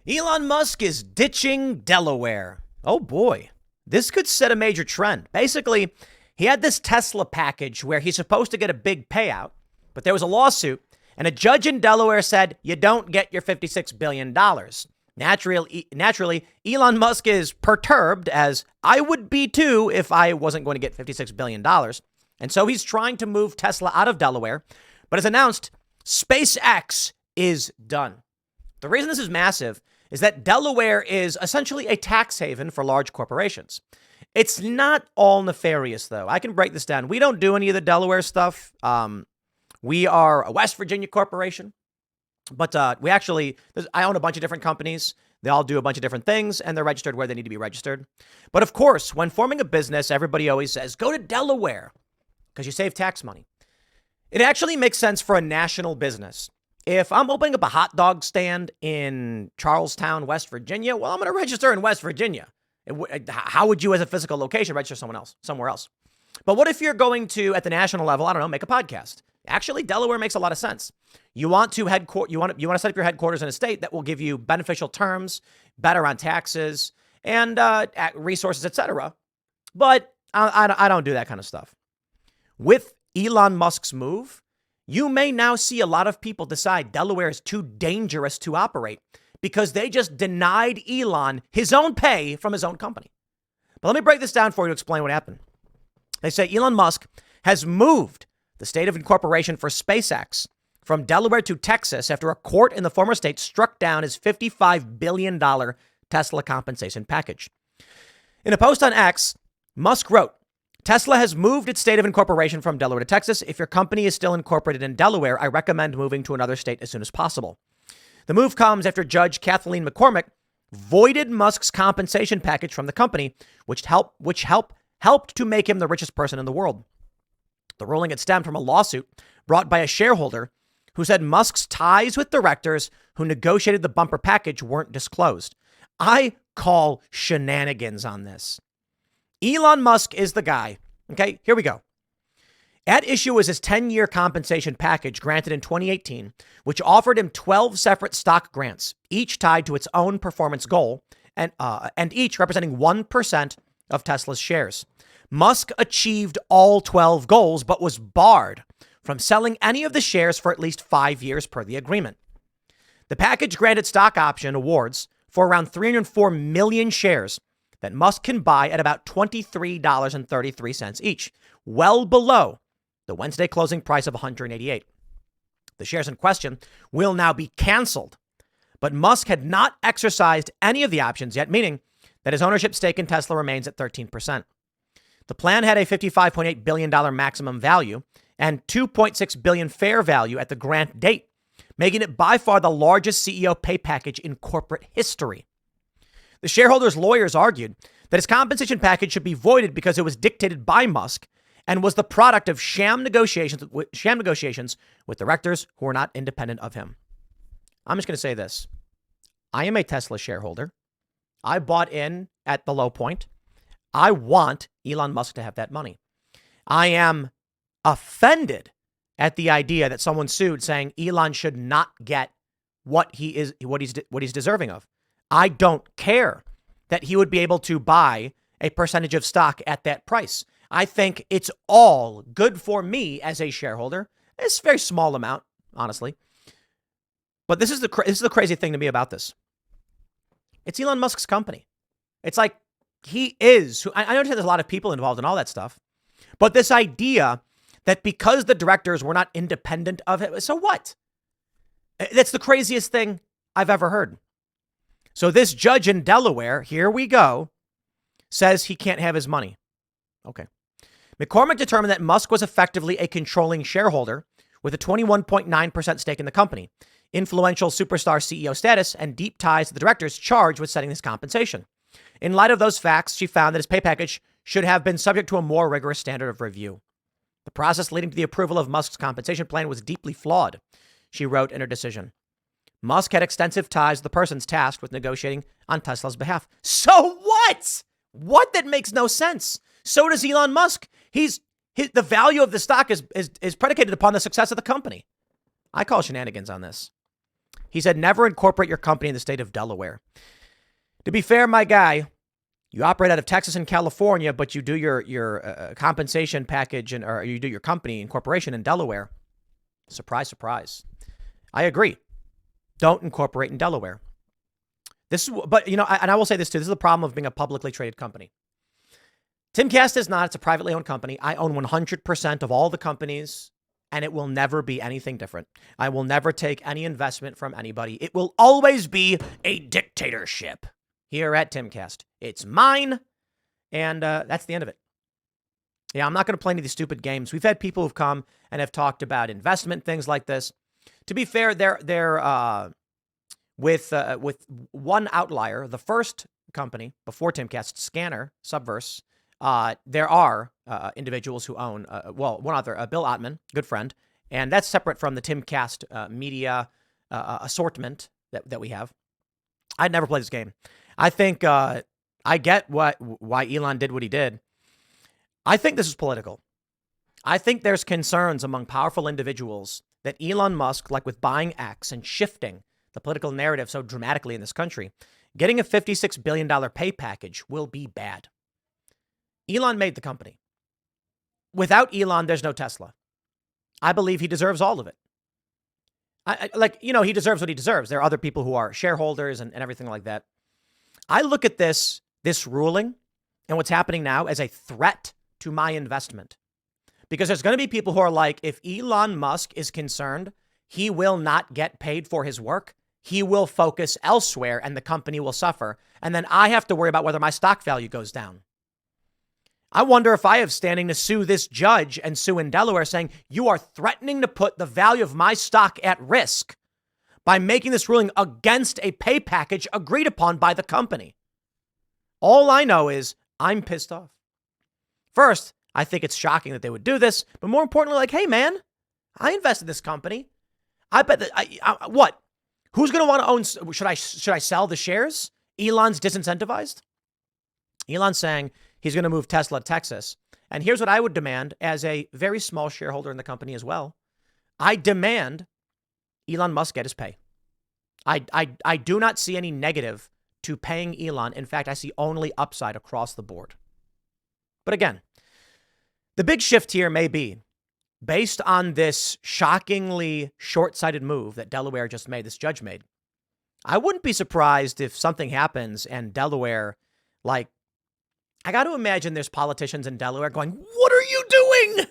Elon Musk is ditching Delaware. Oh boy, this could set a major trend. Basically, he had this Tesla package where he's supposed to get a big payout, but there was a lawsuit, and a judge in Delaware said you don't get your $56 billion. Naturally, Elon Musk is perturbed, as I would be too if I wasn't going to get $56 billion. And so he's trying to move Tesla out of Delaware, but as announced, SpaceX is done. The reason this is massive is that Delaware is essentially a tax haven for large corporations. It's not all nefarious, though. I can break this down. We don't do any of the Delaware stuff. We are a West Virginia corporation, but I own a bunch of different companies. They all do a bunch of different things, and they're registered where they need to be registered. But of course, when forming a business, everybody always says, go to Delaware because you save tax money. It actually makes sense for a national business. If I'm opening up a hot dog stand in Charlestown, West Virginia, well, I'm going to register in West Virginia. How would you, as a physical location, register somewhere else? But what if you're going to, at the national level, I don't know, make a podcast? Actually, Delaware makes a lot of sense. You want to set up your headquarters in a state that will give you beneficial terms, better on taxes and resources, etc. But I don't do that kind of stuff. With Elon Musk's move, you may now see a lot of people decide Delaware is too dangerous to operate because they just denied Elon his own pay from his own company. But let me break this down for you to explain what happened. They say Elon Musk has moved the state of incorporation for SpaceX from Delaware to Texas after a court in the former state struck down his $55 billion Tesla compensation package. In a post on X, Musk wrote, Tesla has moved its state of incorporation from Delaware to Texas. If your company is still incorporated in Delaware, I recommend moving to another state as soon as possible. The move comes after Judge Kathleen McCormick voided Musk's compensation package from the company, which helped to make him the richest person in the world. The ruling had stemmed from a lawsuit brought by a shareholder who said Musk's ties with directors who negotiated the bumper package weren't disclosed. I call shenanigans on this. Elon Musk is the guy. Okay, here we go. At issue was his 10-year compensation package granted in 2018, which offered him 12 separate stock grants, each tied to its own performance goal, and each representing 1% of Tesla's shares. Musk achieved all 12 goals, but was barred from selling any of the shares for at least 5 years per the agreement. The package granted stock option awards for around 304 million shares that Musk can buy at about $23.33 each, well below the Wednesday closing price of $188. The shares in question will now be canceled, but Musk had not exercised any of the options yet, meaning that his ownership stake in Tesla remains at 13%. The plan had a $55.8 billion maximum value and $2.6 billion fair value at the grant date, making it by far the largest CEO pay package in corporate history. The shareholders' lawyers argued that his compensation package should be voided because it was dictated by Musk and was the product of sham negotiations with directors who were not independent of him. I'm just going to say this. I am a Tesla shareholder. I bought in at the low point. I want Elon Musk to have that money. I am offended at the idea that someone sued saying Elon should not get what he's deserving of. I don't care that he would be able to buy a percentage of stock at that price. I think it's all good for me as a shareholder. It's a very small amount, honestly. But this is the crazy thing to me about this. It's Elon Musk's company. It's like he is. I understand there's a lot of people involved in all that stuff. But this idea that because the directors were not independent of it, so what? That's the craziest thing I've ever heard. So this judge in Delaware, here we go, says he can't have his money. Okay. McCormick determined that Musk was effectively a controlling shareholder with a 21.9% stake in the company, influential superstar CEO status, and deep ties to the directors charged with setting his compensation. In light of those facts, she found that his pay package should have been subject to a more rigorous standard of review. The process leading to the approval of Musk's compensation plan was deeply flawed, she wrote in her decision. Musk had extensive ties to the persons tasked with negotiating on Tesla's behalf. So what? What? That makes no sense. So does Elon Musk. The value of the stock is predicated upon the success of the company. I call shenanigans on this. He said, never incorporate your company in the state of Delaware. To be fair, my guy, you operate out of Texas and California, but you do your compensation package or you do your company incorporation in Delaware. Surprise, surprise. I agree. Don't incorporate in Delaware. But I will say this too. This is the problem of being a publicly traded company. Timcast is not. It's a privately owned company. I own 100% of all the companies, and it will never be anything different. I will never take any investment from anybody. It will always be a dictatorship here at Timcast. It's mine, and that's the end of it. Yeah, I'm not going to play any of these stupid games. We've had people who've come and have talked about investment things like this. To be fair, they're with one outlier. The first company before Timcast, Scanner, Subverse, there are individuals who own, one other, Bill Ottman, good friend, and that's separate from the Timcast media assortment that we have. I'd never play this game. I think I get why Elon did what he did. I think this is political. I think there's concerns among powerful individuals that Elon Musk, like with buying X and shifting the political narrative so dramatically in this country, getting a $56 billion pay package will be bad. Elon made the company. Without Elon, there's no Tesla. I believe he deserves all of it. He deserves what he deserves. There are other people who are shareholders and everything like that. I look at this ruling and what's happening now as a threat to my investment. Because there's going to be people who are like, if Elon Musk is concerned, he will not get paid for his work. He will focus elsewhere and the company will suffer. And then I have to worry about whether my stock value goes down. I wonder if I have standing to sue this judge and sue in Delaware saying, you are threatening to put the value of my stock at risk by making this ruling against a pay package agreed upon by the company. All I know is I'm pissed off. First, I think it's shocking that they would do this, but more importantly, like, hey, man, I invested in this company. I bet that what? Who's going to want to own? Should I sell the shares? Elon's disincentivized. Elon's saying he's going to move Tesla to Texas. And here's what I would demand as a very small shareholder in the company as well. I demand Elon Musk get his pay. I do not see any negative to paying Elon. In fact, I see only upside across the board. But again, the big shift here may be based on this shockingly short-sighted move that Delaware just made, this judge made. I wouldn't be surprised if something happens and Delaware, I got to imagine there's politicians in Delaware going, what are you doing?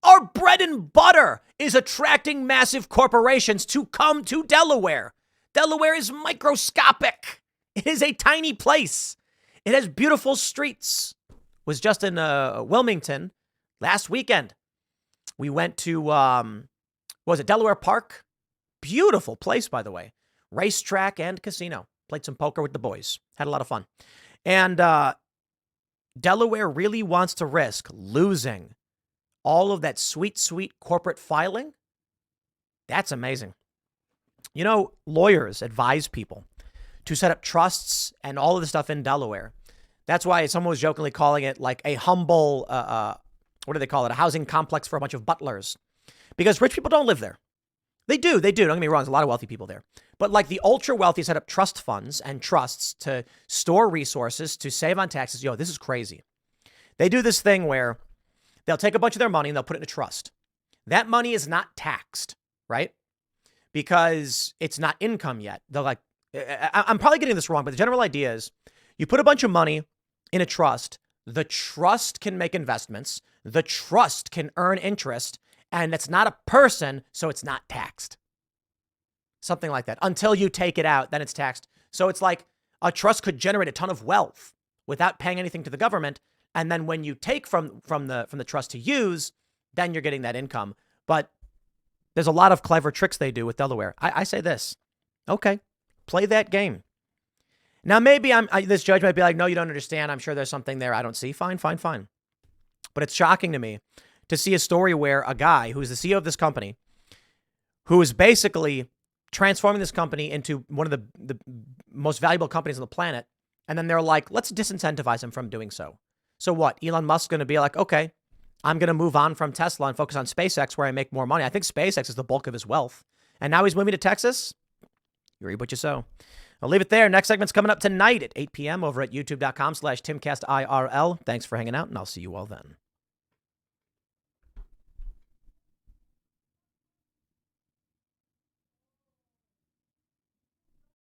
Our bread and butter is attracting massive corporations to come to Delaware. Delaware is microscopic. It is a tiny place. It has beautiful streets. Was just in Wilmington last weekend. We went to, Delaware Park? Beautiful place, by the way. Racetrack and casino. Played some poker with the boys. Had a lot of fun. And Delaware really wants to risk losing all of that sweet, sweet corporate filing. That's amazing. Lawyers advise people to set up trusts and all of the stuff in Delaware. That's why someone was jokingly calling it like a humble, what do they call it? A housing complex for a bunch of butlers. Because rich people don't live there. They do. Don't get me wrong. There's a lot of wealthy people there. But like the ultra wealthy set up trust funds and trusts to store resources, to save on taxes. This is crazy. They do this thing where they'll take a bunch of their money and they'll put it in a trust. That money is not taxed, right? Because it's not income yet. They're I'm probably getting this wrong, but the general idea is you put a bunch of money in a trust. The trust can make investments. The trust can earn interest. And it's not a person, so it's not taxed. Something like that. Until you take it out, then it's taxed. So it's like a trust could generate a ton of wealth without paying anything to the government. And then when you take from the trust to use, then you're getting that income. But there's a lot of clever tricks they do with Delaware. I say this. Okay, play that game. Now, maybe this judge might be like, no, you don't understand. I'm sure there's something there I don't see. Fine. But it's shocking to me to see a story where a guy who's the CEO of this company, who is basically transforming this company into one of the most valuable companies on the planet, and then they're like, let's disincentivize him from doing so. So what? Elon Musk's going to be like, okay, I'm going to move on from Tesla and focus on SpaceX where I make more money. I think SpaceX is the bulk of his wealth. And now he's moving to Texas. You reap what you sow. I'll leave it there. Next segment's coming up tonight at 8 p.m. over at youtube.com/TimcastIRL. Thanks for hanging out, and I'll see you all then.